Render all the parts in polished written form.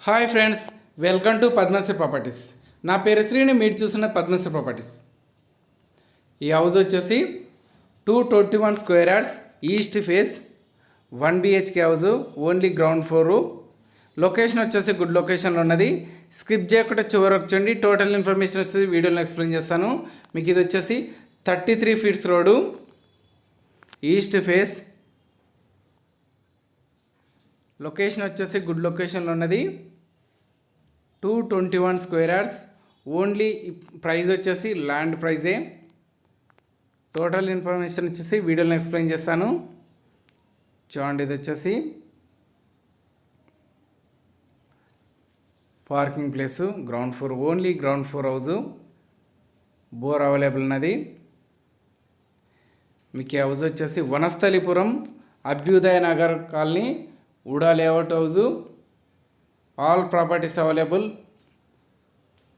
Hi friends, welcome to Padmashri properties. నా పేరు శ్రీని, మీరు చూస్తున్న పద్మశ్రీ ప్రాపర్టీస్. ఈ హౌస్ వచ్చేసి 221 square yards, east face, 1 BHK house, only ground floor. Location వచ్చేసి గుడ్ లొకేషన్లో ఉన్నది. స్కిప్ చేయకుండా చివరకు చూడండి. టోటల్ ఇన్ఫర్మేషన్ వచ్చేసి వీడియోలో ఎక్స్ప్లెయిన్ చేస్తాను. మీకు ఇది వచ్చేసి 33 feets road, east face. Location వచ్చేసి గుడ్ లొకేషన్లో ఉన్నది. 221 స్క్వేర్ యార్డ్స్. ఓన్లీ ప్రైస్ వచ్చేసి ల్యాండ్ ప్రైజే. టోటల్ ఇన్ఫర్మేషన్ వచ్చేసి వీడియోలో ఎక్స్ప్లెయిన్ చేస్తాను. చూడండి, ఇది వచ్చేసి parking place, ground floor, only ground floor house. Bore available ఉన్నది. మీకు ఈ హౌస్ వచ్చేసి Vanasthalipuram, Abhyudaya Nagar colony, UDA layout house. All properties available.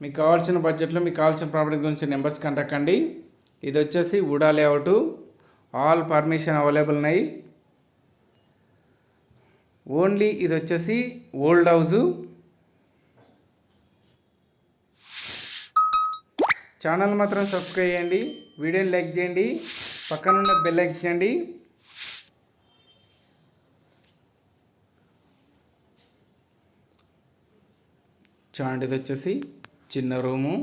మీకు కావాల్సిన బడ్జెట్లో మీకు కావాల్సిన ప్రాపర్టీ గురించి నెంబర్స్ కాంటాక్ట్ కండి. ఇది వచ్చేసి ఉడా లేఅవుట్, ఆల్ పర్మిషన్ అవైలబుల్ ఉన్నాయి. ఓన్లీ ఇది వచ్చేసి ఓల్డ్ హౌజు. ఛానల్ మాత్రం సబ్స్క్రైబ్ చేయండి, వీడియోని లైక్ చేయండి, పక్కనున్న బెల్ ఐకాన్ చేయండి. చూడండి, ఇది వచ్చేసి చిన్న room,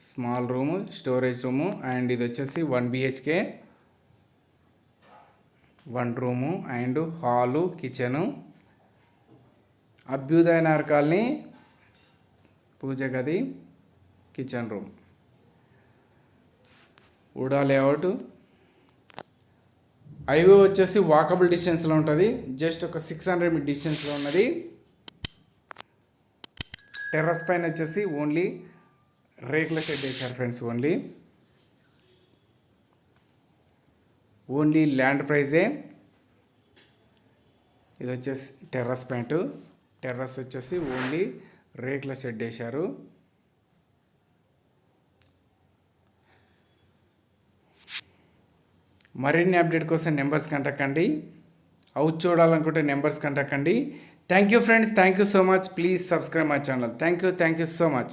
small room, storage room. And ఇది వచ్చేసి 1 BHK, 1 room and hall, kitchen. అభ్యుదయ నగర్ కాలనీ, పూజ గది, కిచెన్ రూమ్. ఉడా లేఅవుట్. హైవే వచ్చేసి వాకబుల్ డిస్టెన్స్లో ఉంటుంది. జస్ట్ ఒక 600 మీటర్ డిస్టెన్స్లో ఉన్నది. టెర్రస్ పైన వచ్చేసి ఓన్లీ రేకుల షెడ్ వేశారు ఫ్రెండ్స్. Only land ప్రైజే. ఇది వచ్చేసి టెర్రస్ పాయింట్. టెర్రస్ వచ్చేసి ఓన్లీ రేకుల షెడ్ వేశారు. మరిన్ని అప్డేట్ కోసం నెంబర్స్ కాంటాక్ట్ కండి. హౌస్ చూడాలనుకుంటే నెంబర్స్ కాంటాక్ట్ కండి. Thank you friends, thank you so much. Please subscribe my channel. Thank you so much.